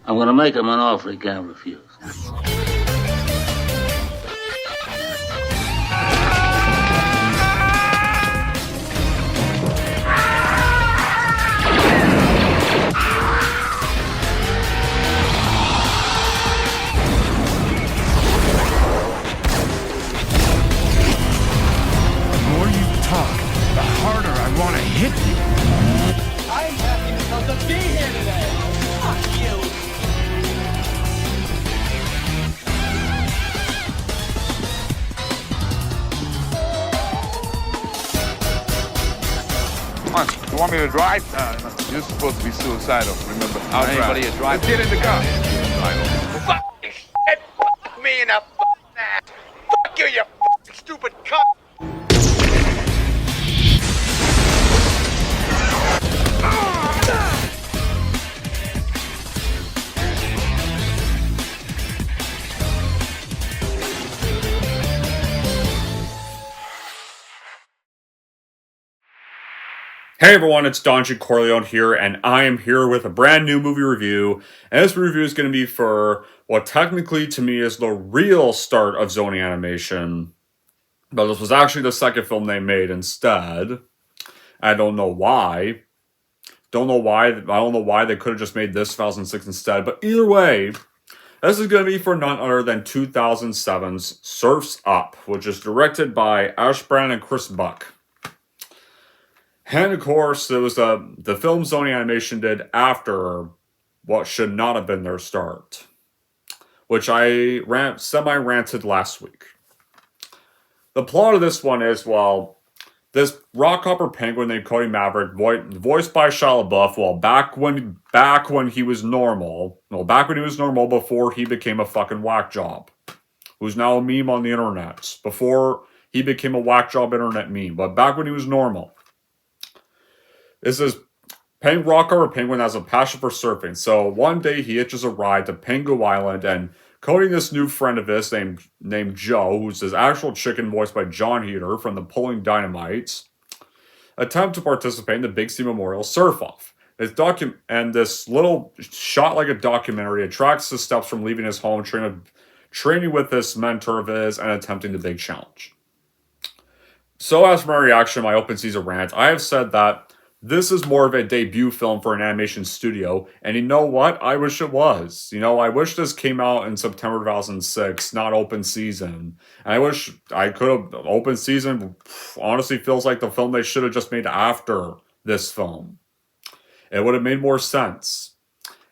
I'm gonna make him an offer he can't refuse. The harder I want to hit you. I'm happy because of being here today. Fuck you. Come on, you want me to drive? You're supposed to be suicidal, remember? I'll Anybody drive. a drive? Get in the car. Fucking shit. Fuck me in the fucking ass. Fuck you, you fucking stupid cunt. Hey everyone, it's Donji Corleone here, and I am here with a brand new movie review. And this review is going to be for what technically to me is the real start of Sony Animation. But this was actually the second film they made instead. I don't know why. I don't know why they could have just made this 2006 instead. But either way, this is going to be for none other than 2007's Surf's Up, which is directed by Ash Brand and Chris Buck. And of course, it was the film Sony Animation did after what should not have been their start, which I semi-ranted last week. The plot of this one is, well, this rockhopper penguin named Cody Maverick, voiced by Shia LaBeouf, well, back when he was normal before he became a fucking whack job, who's now a meme on the internet, before he became a whack job internet meme, but back when he was normal. This is rockhopper penguin has a passion for surfing. So one day he hitches a ride to Pengu Island, and Cody and this new friend of his named Joe, who's his actual chicken voiced by John Heater from the Pulling Dynamites, attempt to participate in the Big C Memorial Surf-Off. This little shot like a documentary attracts the steps from leaving his home, training with this mentor of his, and attempting the big challenge. So as for my reaction to my open season rant, I have said that this is more of a debut film for an animation studio, and you know what? I wish it was. I wish this came out in September 2006, not open season. And I wish I could have. Open season honestly feels like the film they should have just made after this film. It would have made more sense.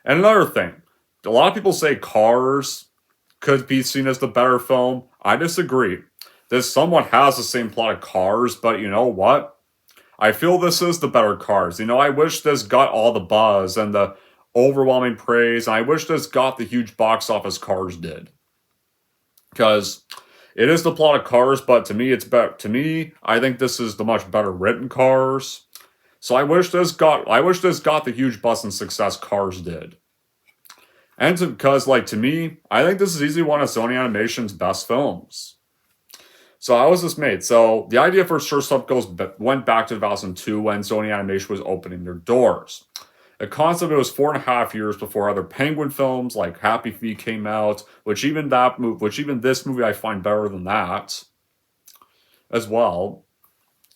And another thing, a lot of people say Cars could be seen as the better film. I disagree. This somewhat has the same plot of Cars, but you know what? I feel this is the better Cars. I wish this got all the buzz and the overwhelming praise, and I wish this got the huge box office Cars did. Because it is the plot of Cars, but to me, it's better. To me, I think this is the much better written Cars. So I wish this got the huge buzz and success Cars did. And because, to me, I think this is easily one of Sony Animation's best films. So how was this made? So the idea for Surf's Up went back to 2002 when Sony Animation was opening their doors. The concept was 4.5 years before other Penguin films like Happy Feet came out, which even this movie I find better than that as well.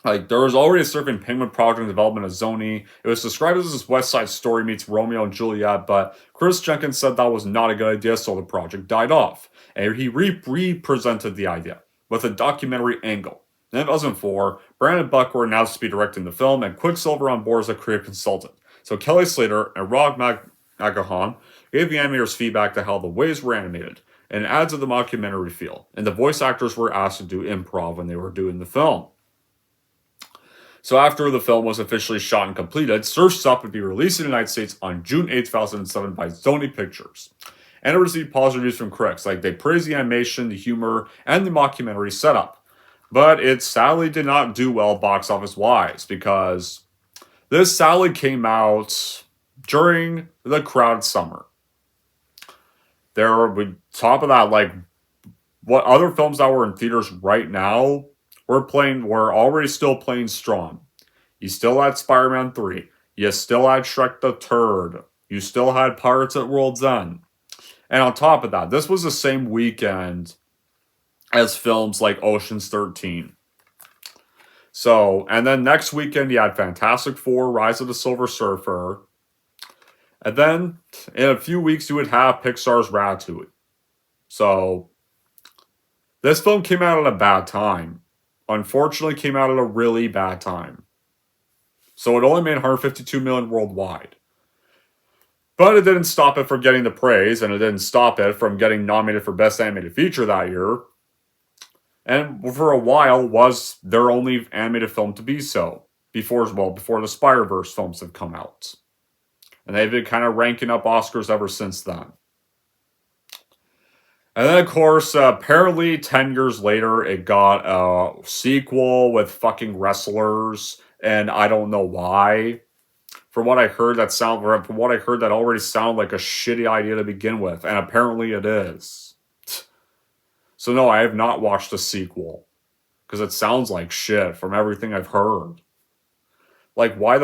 There was already a surfing penguin project in development at Sony. It was described as this West Side Story meets Romeo and Juliet, but Chris Jenkins said that was not a good idea, so the project died off. And he re-presented the idea with a documentary angle. In 2004, Brandon Buck were announced to be directing the film, and Quicksilver on board as a creative consultant. So Kelly Slater and Rob McGowan gave the animators feedback to how the waves were animated, and it adds to the mockumentary feel. And the voice actors were asked to do improv when they were doing the film. So after the film was officially shot and completed, Surf's Up would be released in the United States on June 8, 2007 by Sony Pictures. And it received positive reviews from critics. They praised the animation, the humor, and the mockumentary setup. But it sadly did not do well box office-wise, because this sadly came out during the crowded summer. Top of that, what other films that were in theaters right now were already still playing strong. You still had Spider-Man 3. You still had Shrek the Turd. You still had Pirates at World's End. And on top of that, this was the same weekend as films like Ocean's 13. So, and then next weekend you had Fantastic Four, Rise of the Silver Surfer. And then in a few weeks you would have Pixar's Ratatouille. So, this film came out at a bad time. Unfortunately, came out at a really bad time. So it only made 152 million worldwide. But it didn't stop it from getting the praise, and it didn't stop it from getting nominated for Best Animated Feature that year. And for a while was their only animated film to be so. Before the Spider-Verse films have come out. And they've been kind of ranking up Oscars ever since then. And then, of course, apparently 10 years later, it got a sequel with fucking wrestlers, and I don't know why. From what I heard, that already sounded like a shitty idea to begin with, and apparently it is. So no, I have not watched the sequel, because it sounds like shit from everything I've heard. Like, why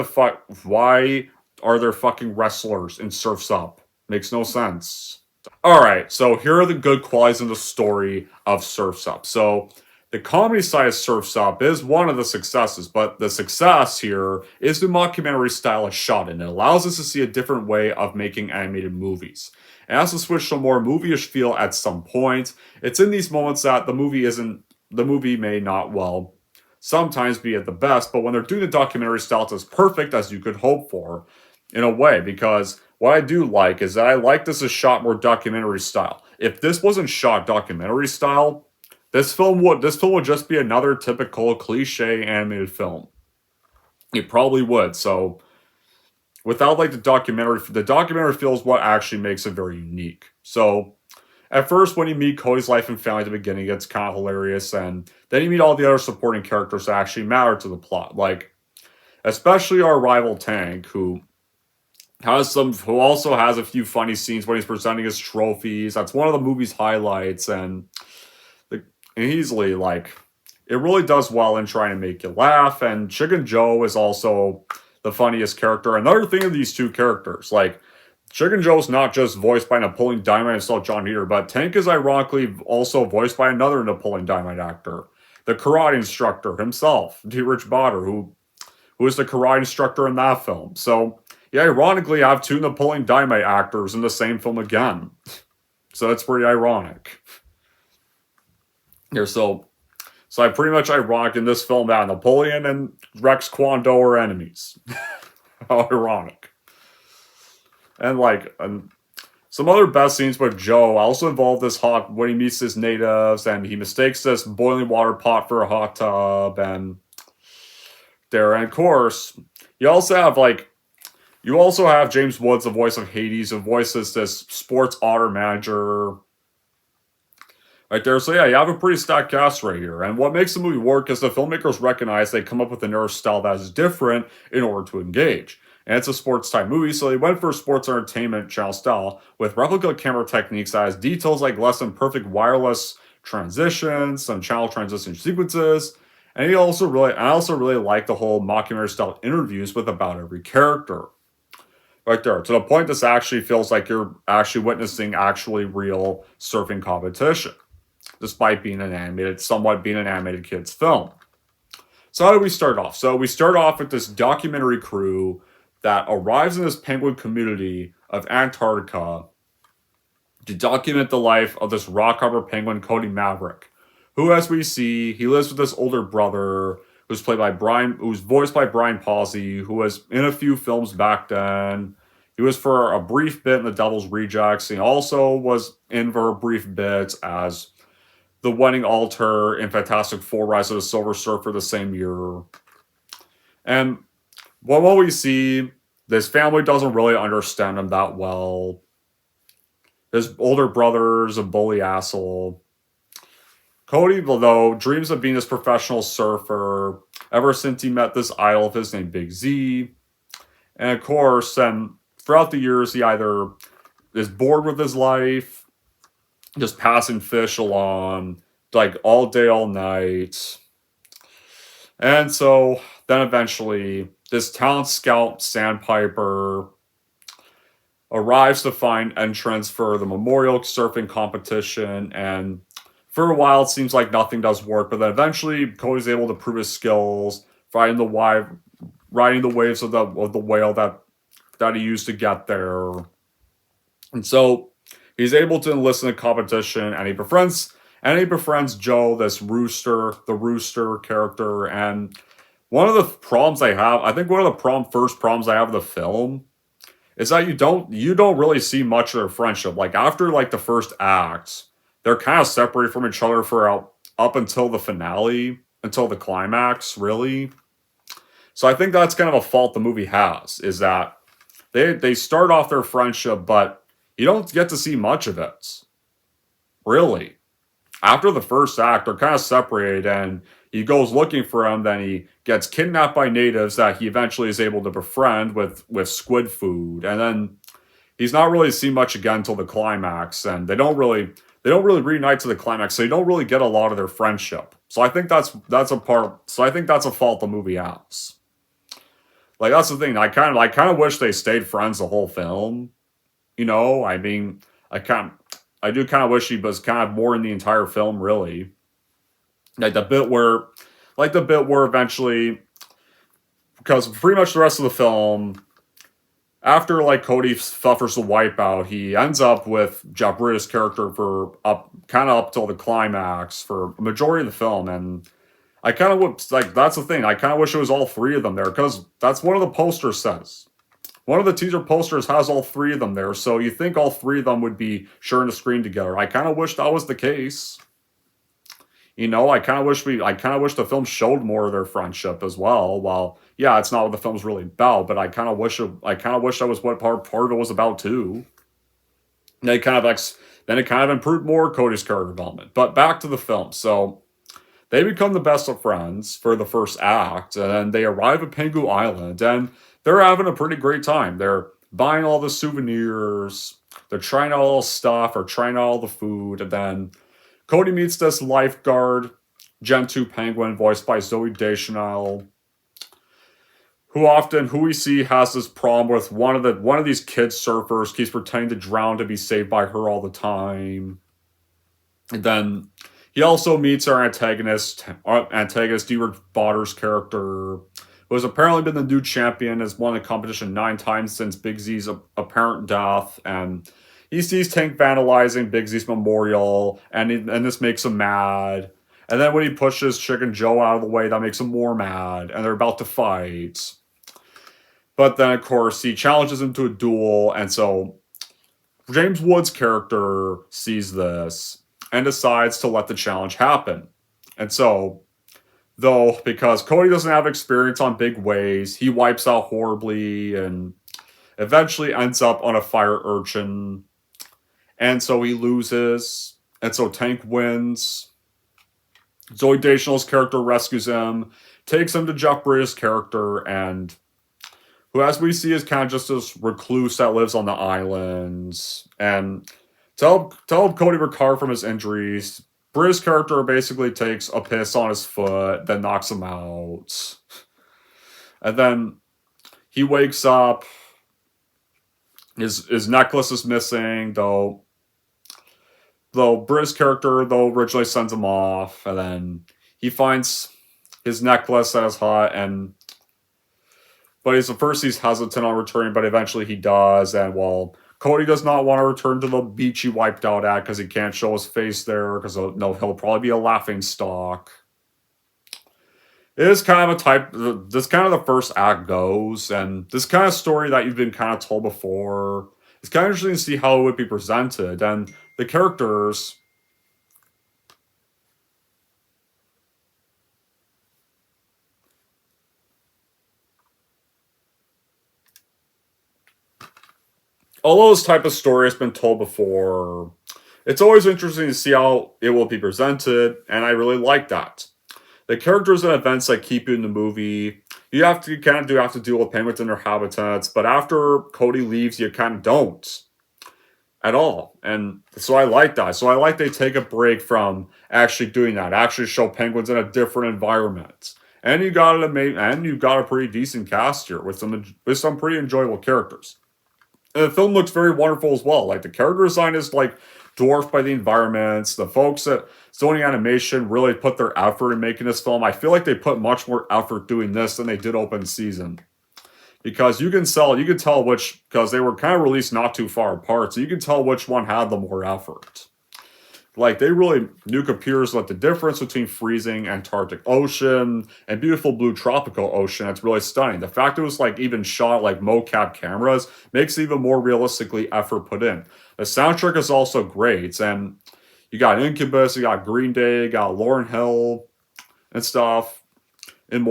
are there fucking wrestlers in Surf's Up? Makes no sense. Alright, so here are the good qualities in the story of Surf's Up. So, the comedy side of Surf's Up is one of the successes, but the success here is the mockumentary style is shot in. It allows us to see a different way of making animated movies. It has to switch to a more movie-ish feel at some point. It's in these moments that the movie may not, well, sometimes be at the best, but when they're doing the documentary style, it's as perfect as you could hope for, in a way, because what I do like is that I like this is shot more documentary style. If this wasn't shot documentary style, this film would just be another typical cliche animated film. It probably would. So without like the documentary feels what actually makes it very unique. So at first, when you meet Cody's life and family at the beginning, it's kind of hilarious, and then you meet all the other supporting characters that actually matter to the plot, like especially our rival Tank, who also has a few funny scenes when he's presenting his trophies. That's one of the movie's highlights, and easily, like, it really does well in trying to make you laugh, and Chicken Joe is also the funniest character. Another thing of these two characters, like, Chicken Joe's not just voiced by Napoleon Dynamite and still John Heater, but Tank is ironically also voiced by another Napoleon Dynamite actor, the karate instructor himself, D. Rich Botter, who is the karate instructor in that film. So, yeah, ironically, I have two Napoleon Dynamite actors in the same film again. So that's pretty ironic. Here, so I pretty much ironic in this film that Napoleon and Rex Kwon Do are enemies. How ironic. And like, some other best scenes with Joe also involve this when he meets his natives, and he mistakes this boiling water pot for a hot tub, and of course, you also have James Woods, the voice of Hades, who voices this sports otter manager. Right there, so yeah, you have a pretty stacked cast right here. And what makes the movie work is the filmmakers recognize they come up with a narrative style that is different in order to engage. And it's a sports-type movie, so they went for a sports entertainment channel style with replica camera techniques that has details like less than perfect wireless transitions, some channel transition sequences, and I also really like the whole mockumentary style interviews with about every character. Right there, to the point this actually feels like you're actually witnessing actually real surfing competition, despite being somewhat being an animated kids film. So how do we start off? So we start off with this documentary crew that arrives in this penguin community of Antarctica to document the life of this rock harbor penguin, Cody Maverick, who, as we see, he lives with his older brother, who's voiced by Brian Posey, who was in a few films back then. He was for a brief bit in The Devil's Rejects. He also was in for a brief bit as the wedding altar in Fantastic Four: Rise of the Silver Surfer the same year. And what we see, this family doesn't really understand him that well. His older brother's a bully asshole. Cody, though, dreams of being this professional surfer ever since he met this idol of his named Big Z. And of course, throughout the years, he either is bored with his life, just passing fish along, like all day, all night. And so then eventually, this talent scout, Sandpiper, arrives to find entrance for the memorial surfing competition, and for a while it seems like nothing does work, but then eventually Cody's able to prove his skills, riding the waves of the whale that he used to get there. And so he's able to enlist in the competition, and he befriends Joe, the rooster character. And one of the problems I have, I think one of the first problems I have with the film is that you don't really see much of their friendship. Like after like the first act, they're kind of separated from each other for up until the finale, until the climax, really. So I think that's kind of a fault the movie has, is that they start off their friendship, but you don't get to see much of it. Really. After the first act, they're kind of separated, and he goes looking for him, then he gets kidnapped by natives that he eventually is able to befriend with squid food, and then he's not really seen much again until the climax, and they don't really reunite to the climax, so you don't really get a lot of their friendship. So I think that's a fault the movie has. Like that's the thing. I kind of wish they stayed friends the whole film. You know, I mean, I do kind of wish he was kind of more in the entire film, really. Like the bit where eventually, because pretty much the rest of the film, after like Cody suffers the wipeout, he ends up with Jabria's character for up till the climax for a majority of the film, and I kind of would like that's the thing. I kind of wish it was all three of them there, because that's what the posters says. One of the teaser posters has all three of them there, so you think all three of them would be sharing the screen together. I kind of wish that was the case. You know, I kind of wish the film showed more of their friendship as well. Well, yeah, it's not what the film's really about, but I kind of wish that was what part of it was about too. And it kind of improved more Cody's character development. But back to the film. So they become the best of friends for the first act, and they arrive at Pengu Island, and they're having a pretty great time. They're buying all the souvenirs, they're trying out all the stuff, or trying out all the food, and then Cody meets this lifeguard, Gen 2 penguin, voiced by Zoe Deschanel, who we see has this problem with one of these kid surfers keeps pretending to drown to be saved by her all the time. And then he also meets our antagonist Deward Botter's character, who has apparently been the new champion, has won the competition 9 times since Big Z's apparent death, and he sees Tank vandalizing Big Z's memorial, and this makes him mad. And then when he pushes Chicken Joe out of the way, that makes him more mad, and they're about to fight. But then, of course, he challenges him to a duel, and so James Woods' character sees this and decides to let the challenge happen. And so, though, because Cody doesn't have experience on big waves, he wipes out horribly and eventually ends up on a fire urchin. And so he loses, and so Tank wins. Zoe Deschanel's character rescues him, takes him to Jeff Bridges' character, and who, as we see, is kind of just this recluse that lives on the islands. And to help Cody recover from his injuries, Bridges' character basically takes a piss on his foot, then knocks him out. And then he wakes up. His necklace is missing, though Bridges' character, originally sends him off, and then he finds his necklace at his hut, but he's hesitant on returning, but eventually he does, and Cody does not want to return to the beach he wiped out at because he can't show his face there, because he'll probably be a laughingstock. It is kind of this kind of the first act goes, and this kind of story that you've been kind of told before, it's kind of interesting to see how it would be presented, and the characters, although this type of story has been told before, it's always interesting to see how it will be presented, and I really like that. The characters and events that keep you in the movie, you have to deal with penguins in their habitats, but after Cody leaves, you kind of don't at all. And so I like that. So I like they take a break from actually doing that, actually show penguins in a different environment. And you got a pretty decent cast here with some pretty enjoyable characters. And the film looks very wonderful as well. Like, the character design is, like, dwarfed by the environments. The folks at Sony Animation really put their effort in making this film. I feel like they put much more effort doing this than they did open season. Because you can tell which, because they were kind of released not too far apart, so you can tell which one had the more effort. Like, they really knew computers what the difference between freezing Antarctic Ocean and beautiful blue tropical ocean. It's really stunning. The fact it was like even shot like mocap cameras makes even more realistically effort put in. The soundtrack is also great, and you got Incubus, you got Green Day, you got Lauryn Hill and stuff, and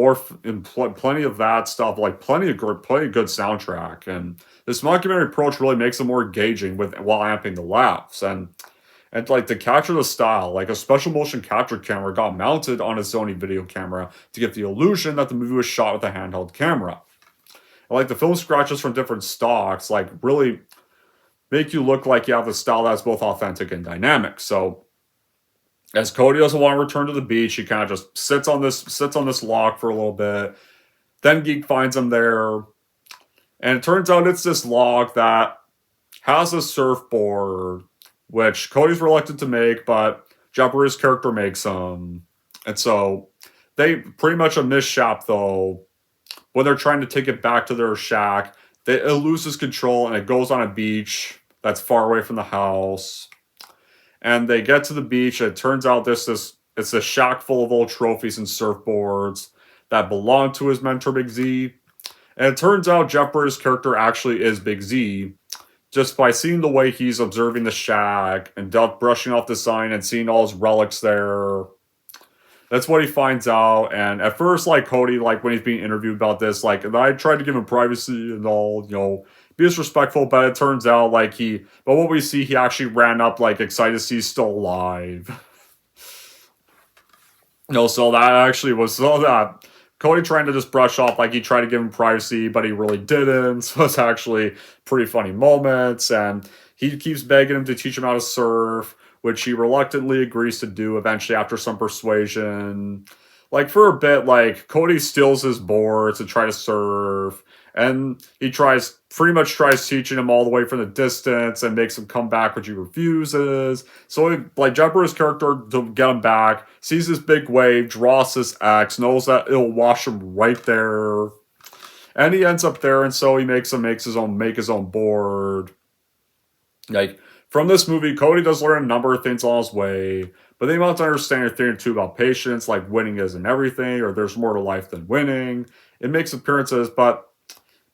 plenty of that stuff. Like, plenty of good soundtrack. And this mockumentary approach really makes it more engaging while amping the laughs. And like, to capture the style, like, a special motion capture camera got mounted on a Sony video camera to give the illusion that the movie was shot with a handheld camera. And like, the film scratches from different stocks, like, really make you look like you have a style that's both authentic and dynamic. So, as Cody doesn't want to return to the beach, he kind of just sits on this log for a little bit. Then Geek finds him there, and it turns out it's this log that has a surfboard, which Cody's reluctant to make, but Jumper's character makes him. And so they pretty much a mishap, though. When they're trying to take it back to their shack, it loses control and it goes on a beach that's far away from the house. And they get to the beach, and it turns out it's a shack full of old trophies and surfboards that belong to his mentor Big Z. And it turns out Jumper's character actually is Big Z, just by seeing the way he's observing the shack and brushing off the sign and seeing all his relics there. That's what he finds out. And at first, like, Cody, like, when he's being interviewed about this, like, and I tried to give him privacy and all, be disrespectful, but it turns out, like, but what we see, he actually ran up, like, excited to see he's still alive. So that actually was, so that Cody trying to just brush off, like, he tried to give him privacy, but he really didn't. So it's actually pretty funny moments, and he keeps begging him to teach him how to surf, which he reluctantly agrees to do eventually after some persuasion. Like, for a bit, like, Cody steals his board to try to surf, and he pretty much tries teaching him all the way from the distance and makes him come back, which he refuses. So, like, Jumper's character, to get him back, sees this big wave, draws this X, knows that it'll wash him right there. And he ends up there, and so he makes his own board. Like, from this movie, Cody does learn a number of things along his way, but they want to understand a thing or two about patience, like winning isn't everything, or there's more to life than winning. It makes appearances, but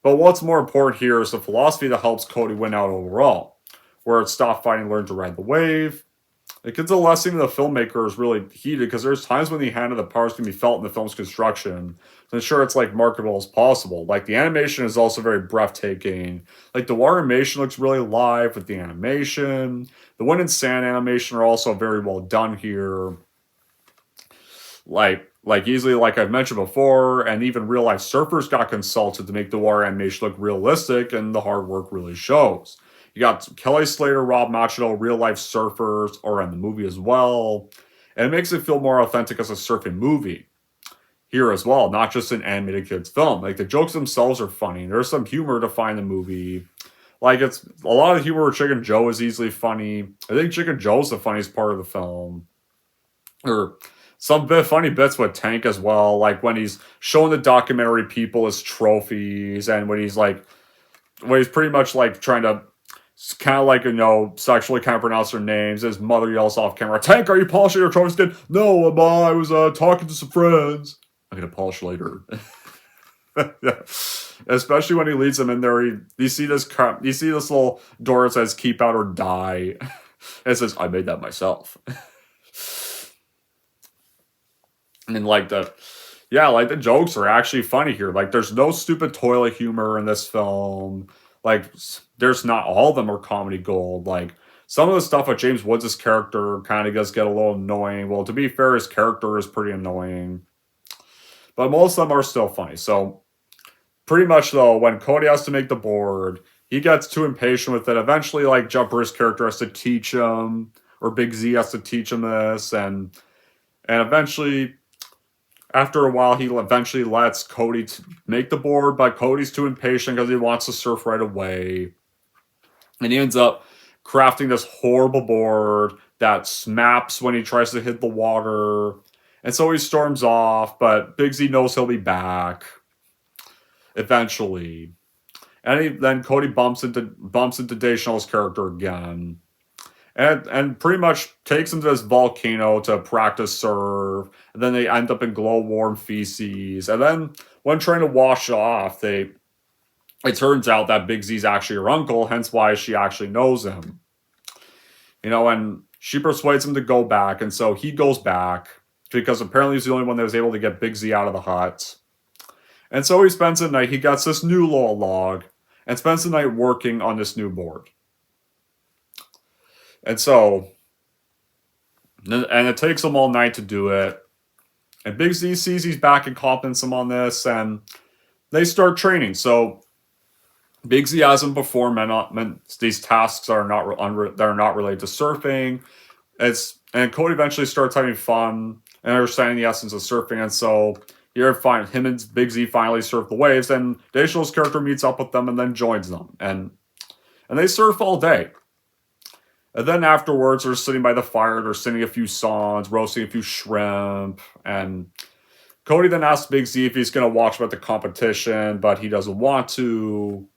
what's more important here is the philosophy that helps Cody win out overall, where it's stop fighting, learn to ride the wave. It gives a lesson to the filmmaker is really heated, because there's times when the hand of the powers can be felt in the film's construction to ensure it's, like, marketable as possible. Like, the animation is also very breathtaking. Like, the water animation looks really live with the animation. The wind and sand animation are also very well done here. Like easily, like I've mentioned before, and even real life surfers got consulted to make the water animation look realistic, and the hard work really shows. You got Kelly Slater, Rob Machado, real life surfers are in the movie as well, and it makes it feel more authentic as a surfing movie here as well, not just an animated kids film. Like, the jokes themselves are funny. There's some humor to find the movie. Like, it's a lot of humor with Chicken Joe is easily funny. I think Chicken Joe's the funniest part of the film. Or some funny bits with Tank as well, like when he's showing the documentary people his trophies, and when he's pretty much like trying to kind of like, sexually kind of pronounce their names. His mother yells off camera, "Tank, are you polishing your trophies, kid?" "No, Ma, I was talking to some friends." "I'm gonna polish later." Yeah. Especially when he leads them in there, you see this little door that says "Keep out or die." It says, "I made that myself." And like the jokes are actually funny here. Like, there's no stupid toilet humor in this film. Like, there's not all of them are comedy gold. Like, some of the stuff with James Woods' character kind of does get a little annoying. Well, to be fair, his character is pretty annoying, but most of them are still funny. So, pretty much though, when Cody has to make the board, he gets too impatient with it. Eventually, like, Jumper's character has to teach him, or Big Z has to teach him this, and eventually, after a while, he eventually lets Cody make the board, but Cody's too impatient because he wants to surf right away. And he ends up crafting this horrible board that snaps when he tries to hit the water. And so he storms off, but Big Z knows he'll be back eventually. And then Cody bumps into Deschanel's character again. And pretty much takes him to this volcano to practice serve. And then they end up in glowworm feces. And then when trying to wash it off, it turns out that Big Z's actually her uncle, hence why she actually knows him. And she persuades him to go back, and so he goes back, because apparently he's the only one that was able to get Big Z out of the hut. And so he spends the night, he gets this new little log, and spends the night working on this new board. And it takes him all night to do it. And Big Z sees he's back and compliments him on this, and they start training. So Big Z has him perform these tasks are not related to surfing. And Cody eventually starts having fun and understanding the essence of surfing. And so here, him and Big Z finally surf the waves, and Deschanel's character meets up with them and then joins them. And they surf all day. And then afterwards, they're sitting by the fire, they're singing a few songs, roasting a few shrimp, and Cody then asks Big Z if he's going to watch him at the competition, but he doesn't want to.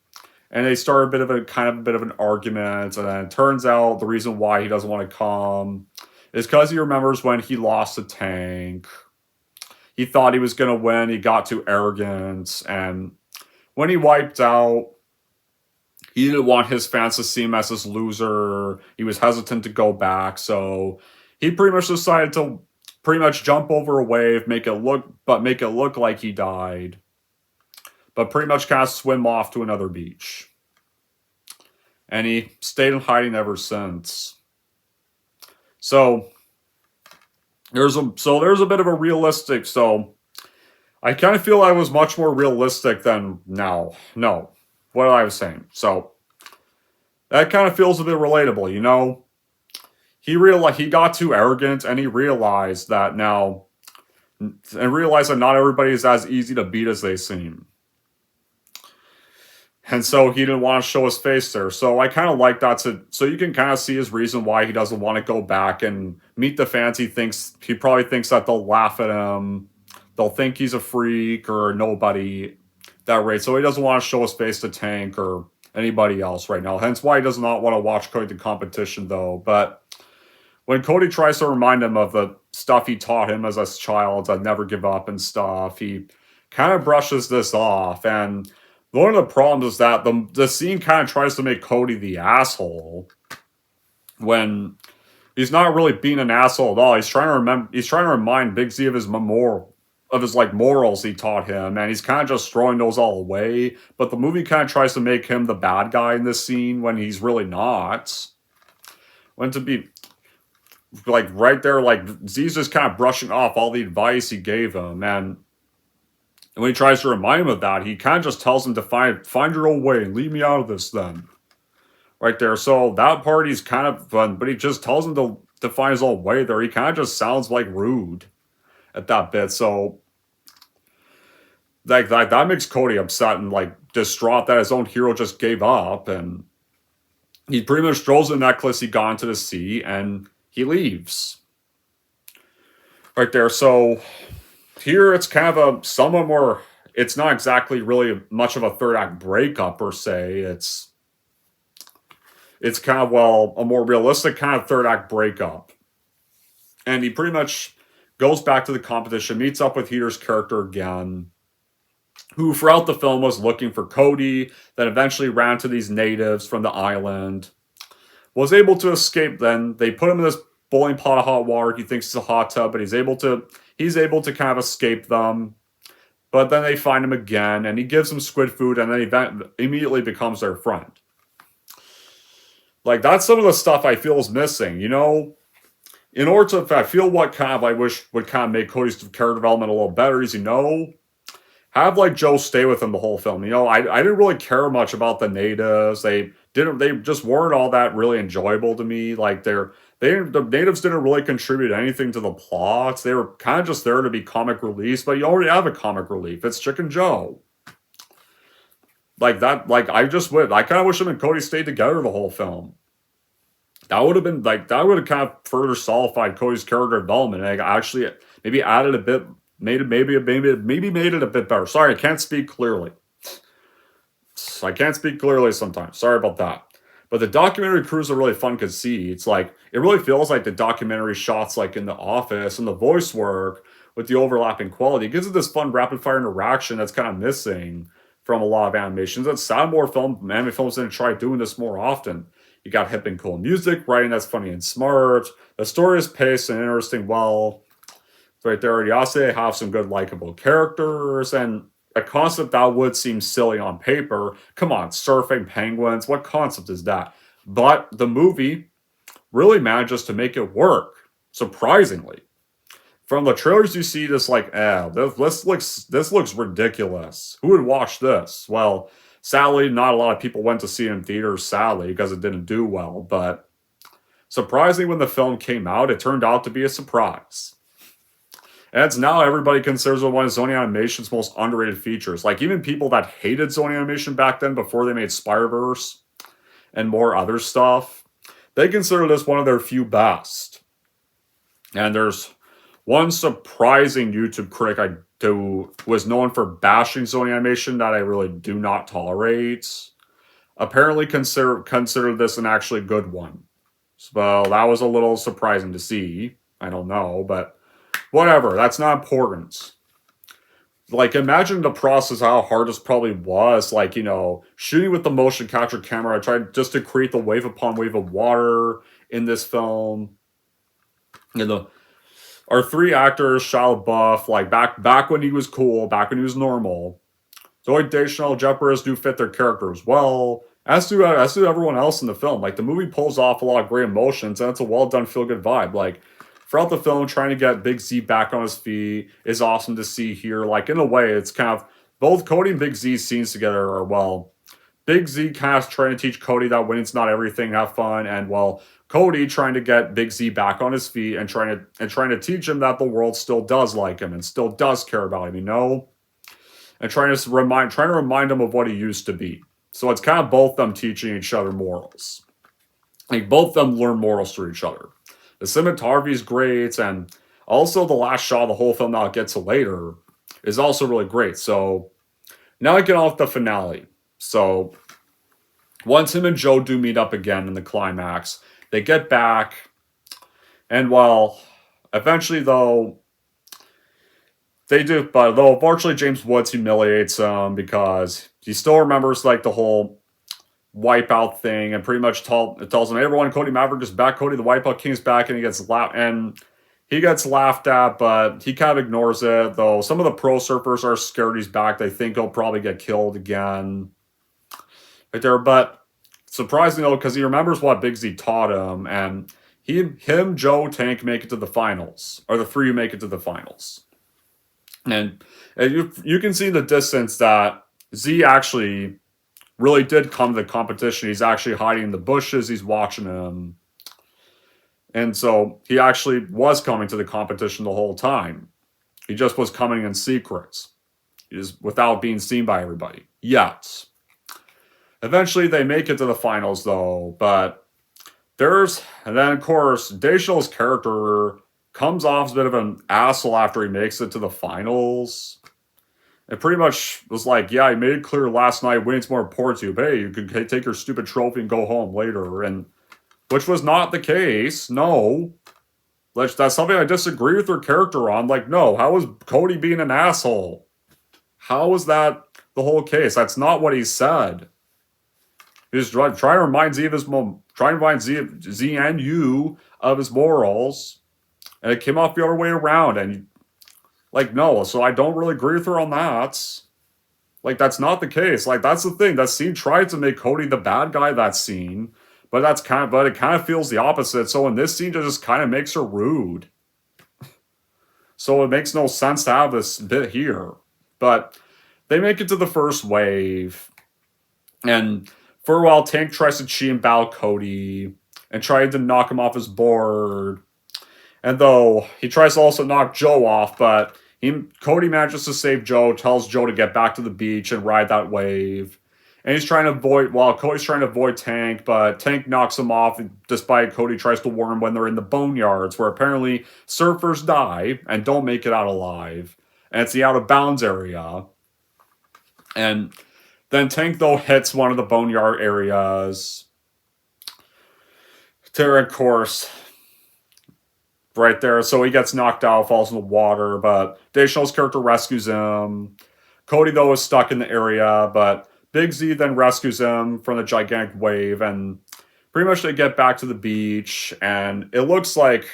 And they start a bit of an argument, and then it turns out the reason why he doesn't want to come is because he remembers when he lost the tank. He thought he was going to win, he got too arrogant, and when he wiped out, he didn't want his fans to see him as this loser. He was hesitant to go back, so he pretty much decided to jump over a wave, make it look like he died, but pretty much kind of swim off to another beach. And he stayed in hiding ever since. So there's a bit of a realistic. So I kind of feel I was much more realistic than now. No, what I was saying. So that kind of feels a bit relatable, He got too arrogant, and he realized that not everybody is as easy to beat as they seem. And so he didn't want to show his face there. So I kind of like that. So you can kind of see his reason why he doesn't want to go back and meet the fans. He probably thinks that they'll laugh at him. They'll think he's a freak or nobody that rate. So he doesn't want to show his face to Tank or anybody else right now. Hence why he does not want to watch Cody the competition, though. But when Cody tries to remind him of the stuff he taught him as a child, to never give up and stuff, he kind of brushes this off. And one of the problems is that the scene kind of tries to make Cody the asshole when he's not really being an asshole at all. He's trying to remind Big Z of his morals he taught him, and he's kind of just throwing those all away. But the movie kind of tries to make him the bad guy in this scene when he's really not. When to be right there, Z's just kind of brushing off all the advice he gave him, and when he tries to remind him of that, he kind of just tells him to find your own way and leave me out of this then. Right there. So that part he's kind of fun, but he just tells him to find his own way there. He kind of just sounds rude at that bit. So that makes Cody upset and distraught that his own hero just gave up, and he pretty much throws the necklace he got into the sea and he leaves. Right there. So here it's kind of a somewhat more, it's not exactly really much of a third act breakup per se. It's kind of, a more realistic kind of third act breakup. And he pretty much goes back to the competition, meets up with Heater's character again, who throughout the film was looking for Cody, then eventually ran to these natives from the island, was able to escape then. They put him in this boiling pot of hot water. He thinks it's a hot tub, but he's able to kind of escape them. But then they find him again, and he gives them squid food, and then he immediately becomes their friend. That's some of the stuff I feel is missing, In order to, I feel what kind of I wish would kind of make Cody's character development a little better is, have Joe stay with him the whole film. I didn't really care much about the natives. They just weren't all that really enjoyable to me. The natives didn't really contribute anything to the plot. They were kind of just there to be comic relief, but you already have a comic relief. It's Chicken Joe. Like that, like I kind of wish him and Cody stayed together the whole film. That would have been like, that would have kind of further solidified Cody's character development and actually maybe added a bit, made it made it a bit better. Sorry, I can't speak clearly. I can't speak clearly sometimes. Sorry about that. But the documentary crews are really fun to see. It's like, it really feels like the documentary shots like in The Office, and the voice work with the overlapping quality. It gives it this fun rapid fire interaction that's kind of missing from a lot of animations. It's sad more anime films didn't try doing this more often. You got hip and cool music, writing that's funny and smart. The story is paced and interesting well. Right there, Yase have some good likable characters, and a concept that would seem silly on paper. Come on, surfing penguins, what concept is that? But the movie really manages to make it work, surprisingly. From the trailers you see this like, this looks ridiculous. Who would watch this? Well, sadly, not a lot of people went to see it in theaters, sadly, because it didn't do well. But surprisingly, when the film came out, it turned out to be a surprise. And it's now everybody considers it one of Sony Animation's most underrated features. Like, even people that hated Sony Animation back then before they made Spider-Verse and more other stuff, they consider this one of their few best. And there's one surprising YouTube critic who was known for bashing Sony Animation that I really do not tolerate. Apparently consider this an actually good one. Well, that was a little surprising to see. I don't know, but whatever, that's not important. Like, imagine the process, how hard this probably was. Like, you know, shooting with the motion capture camera. I tried just to create the wave upon wave of water in this film. You know, our three actors, Shia LaBeouf, like back when he was cool, back when he was normal. Zoe Deschanel, Jeff Bridges do fit their characters well, as do everyone else in the film. Like, the movie pulls off a lot of great emotions, and it's a well-done, feel-good vibe. Like, throughout the film, trying to get Big Z back on his feet is awesome to see here. Like, in a way, it's kind of, both Cody and Big Z's scenes together are, well, Big Z kind of trying to teach Cody that winning's not everything, have fun, and, well, Cody trying to get Big Z back on his feet and trying to teach him that the world still does like him and still does care about him, you know? And trying to remind him of what he used to be. So it's kind of both them teaching each other morals. Like, both them learn morals through each other. The cinematography is great, and also the last shot of the whole film that I'll get to later is also really great. So now I get off the finale. So once him and Joe do meet up again in the climax, they get back, and well, eventually though, they do, but though unfortunately James Woods humiliates him because he still remembers like the whole Wipeout thing, and pretty much tells him, "Hey, everyone, Cody Maverick is back. Cody the Wipeout King's back," and he gets laughed at, but he kind of ignores it. Though some of the pro surfers are scared he's back. They think he'll probably get killed again right there. But surprisingly though, because he remembers what Big Z taught him, and him, Joe, Tank make it to the finals, or the three who make it to the finals. And you can see in the distance that Z actually really did come to the competition. He's actually hiding in the bushes. He's watching him. And so he actually was coming to the competition the whole time. He just was coming in secret. Without being seen by everybody. Yet. Eventually they make it to the finals though. But and then of course, Deschanel's character comes off as a bit of an asshole after he makes it to the finals. It pretty much was like, yeah, I made it clear last night winning's more important to you. But hey, you can take your stupid trophy and go home later. And which was not the case. No. That's something I disagree with her character on. Like, no, how is Cody being an asshole? How is that the whole case? That's not what he said. He's trying to remind Z and you of his morals. And it came off the other way around. And like, no, so I don't really agree with her on that. Like, that's not the case. Like, that's the thing. That scene tried to make Cody the bad guy, that scene. But it kind of feels the opposite. So in this scene, it just kind of makes her rude. So it makes no sense to have this bit here. But they make it to the first wave. And for a while, Tank tries to cheat and battle Cody. And tried to knock him off his board. And though he tries to also knock Joe off, but Cody manages to save Joe, tells Joe to get back to the beach and ride that wave. And he's trying to avoid, while Cody's trying to avoid Tank, but Tank knocks him off despite Cody tries to warn him when they're in the boneyards, where apparently surfers die and don't make it out alive. And it's the out of bounds area. And then Tank, though, hits one of the boneyard areas. Of course, right there. So he gets knocked out, falls in the water, but Deschanel's character rescues him. Cody, though, is stuck in the area, but Big Z then rescues him from the gigantic wave, and pretty much they get back to the beach, and it looks like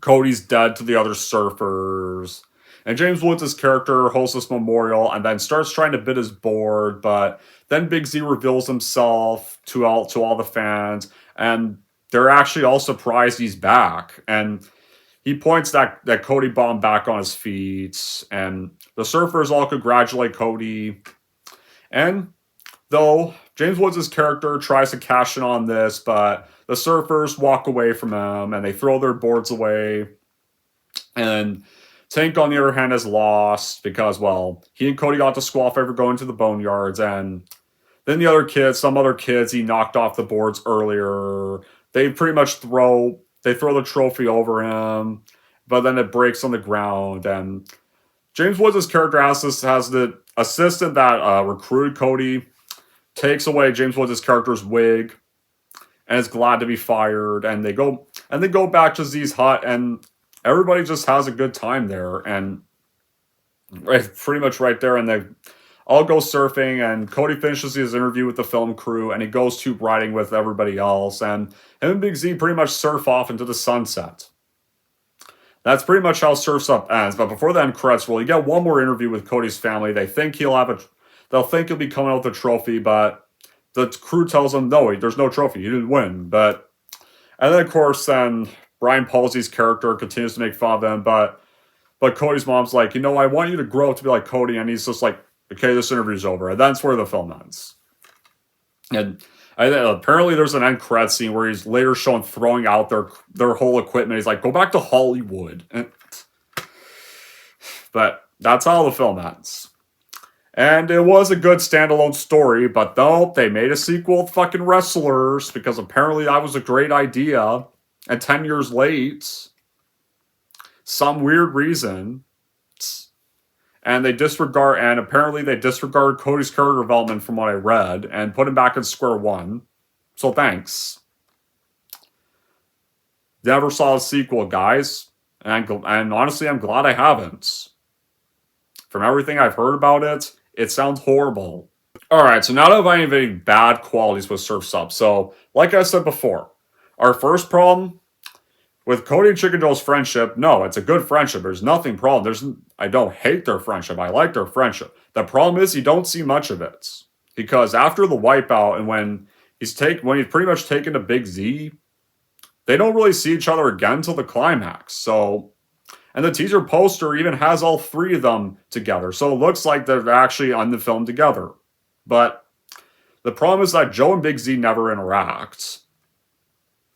Cody's dead to the other surfers. And James Woods' character hosts this memorial and then starts trying to bid his board, but then Big Z reveals himself to all the fans, and they're actually all surprised he's back. And he points that Cody bombed back on his feet, and the surfers all congratulate Cody. And though James Woods' character tries to cash in on this, but the surfers walk away from him and they throw their boards away. And Tank, on the other hand, is lost because, well, he and Cody got to squash over going to the boneyards, and then some other kids he knocked off the boards earlier. They pretty much throw the trophy over him, but then it breaks on the ground. And James Woods' character has the assistant that recruited Cody takes away James Woods' character's wig and is glad to be fired. And they go back to Z's hut, and everybody just has a good time there. And pretty much right there, and they all go surfing, and Cody finishes his interview with the film crew, and he goes tube riding with everybody else, and him and Big Z pretty much surf off into the sunset. That's pretty much how Surf's Up ends. But before the end credits roll, you get one more interview with Cody's family. They think he'll be coming out with a trophy, but the crew tells him, no, there's no trophy. He didn't win. And then, of course, Brian Palsey's character continues to make fun of him, but Cody's mom's like, I want you to grow up to be like Cody, and he's just like, okay, this interview's over. And that's where the film ends. And apparently there's an end credit scene where he's later shown throwing out their whole equipment. He's like, go back to Hollywood. But that's how the film ends. And it was a good standalone story, but no, they made a sequel with fucking wrestlers because apparently that was a great idea. And 10 years late, some weird reason, and apparently they disregard Cody's character development from what I read and put him back in square one. So thanks. Never saw a sequel, guys. And honestly, I'm glad I haven't. From everything I've heard about it, it sounds horrible. Alright, so now that I have any bad qualities with Surf's Up. So, like I said before, our first problem with Cody and Chicken Joe's friendship, no, it's a good friendship. There's nothing problem. I don't hate their friendship. I like their friendship. The problem is you don't see much of it. Because after the wipeout and when he's pretty much taken to Big Z, they don't really see each other again until the climax. So, and the teaser poster even has all three of them together. So it looks like they're actually on the film together. But the problem is that Joe and Big Z never interact.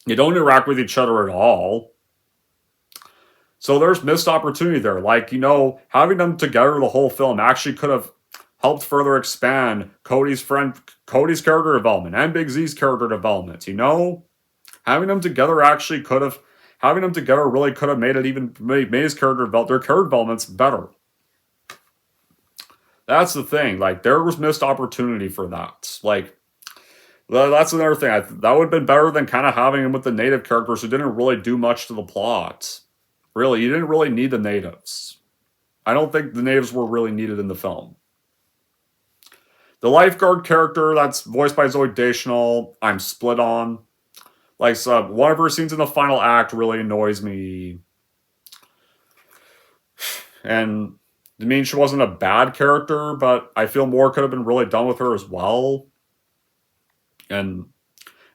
They don't interact with each other at all. So there's missed opportunity there. Like, having them together the whole film actually could have helped further expand Cody's character development and Big Z's character development. Having them together really could have made his their character developments better. That's the thing. Like, there was missed opportunity for that. Like, that's another thing. That would have been better than kind of having him with the native characters who didn't really do much to the plot. Really, you didn't really need the natives. I don't think the natives were really needed in the film. The lifeguard character that's voiced by Zoe Deschanel, I'm split on. Like, one of her scenes in the final act really annoys me. And I mean, she wasn't a bad character, but I feel more could have been really done with her as well. And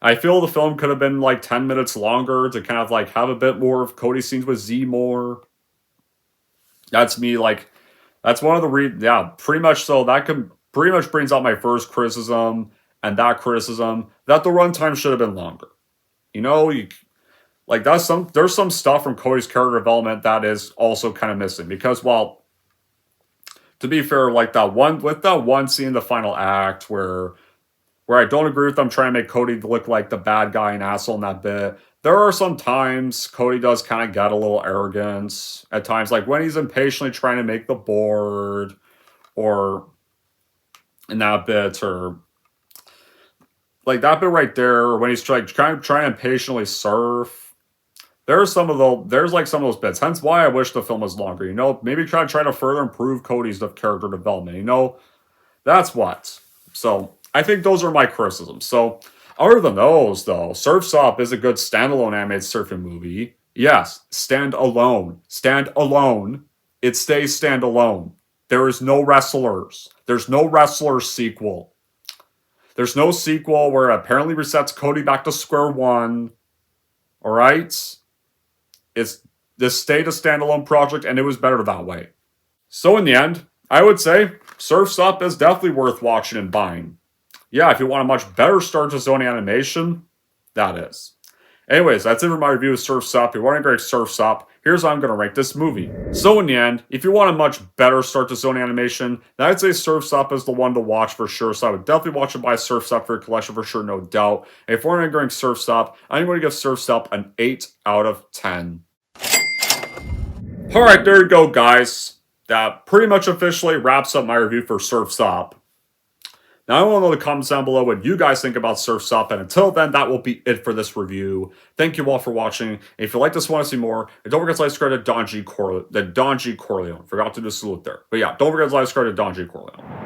I feel the film could have been like 10 minutes longer to kind of like have a bit more of Cody's scenes with Z more. That's me, like, that's one of the pretty much so. That pretty much brings out my first criticism, and that criticism that the runtime should have been longer. There's some stuff from Cody's character development that is also kind of missing because while To be fair, like that one scene in the final act where I don't agree with them trying to make Cody look like the bad guy and asshole in that bit. There are some times Cody does kind of get a little arrogant at times, like when he's impatiently trying to make the board, or in that bit, or like that bit right there when he's like trying to impatiently surf. There's like some of those bits. Hence why I wish the film was longer. You know, maybe try to further improve Cody's character development. You know, that's what. So I think those are my criticisms. So other than those, though, Surf's Up is a good standalone animated surfing movie. Yes, stand alone. Stand alone. It stays standalone. There is no wrestlers. There's no wrestlers sequel. There's no sequel where it apparently resets Cody back to square one. Alright? This stayed a standalone project, and it was better that way. So in the end, I would say Surf's Up is definitely worth watching and buying. Yeah, if you want a much better start to Sony Animation, that is. Anyways, that's it for my review of Surf's Up. If you want to grade Surf's Up, here's how I'm going to rank this movie. So in the end, if you want a much better start to Sony Animation, then I'd say Surf's Up is the one to watch for sure. So I would definitely watch and buy Surf's Up for your collection for sure, no doubt. And if we're going to Surf's Up, I'm going to give Surf's Up an 8 out of 10. Alright, there you go, guys. That pretty much officially wraps up my review for Surf's Up. Now, I want to know in the comments down below what you guys think about Surf's Up, and until then, that will be it for this review. Thank you all for watching. And if you like this, want to see more, and don't forget to like, subscribe to Don G. Corleone. Forgot to do salute there. But yeah, don't forget to like, subscribe to Don G. Corleone.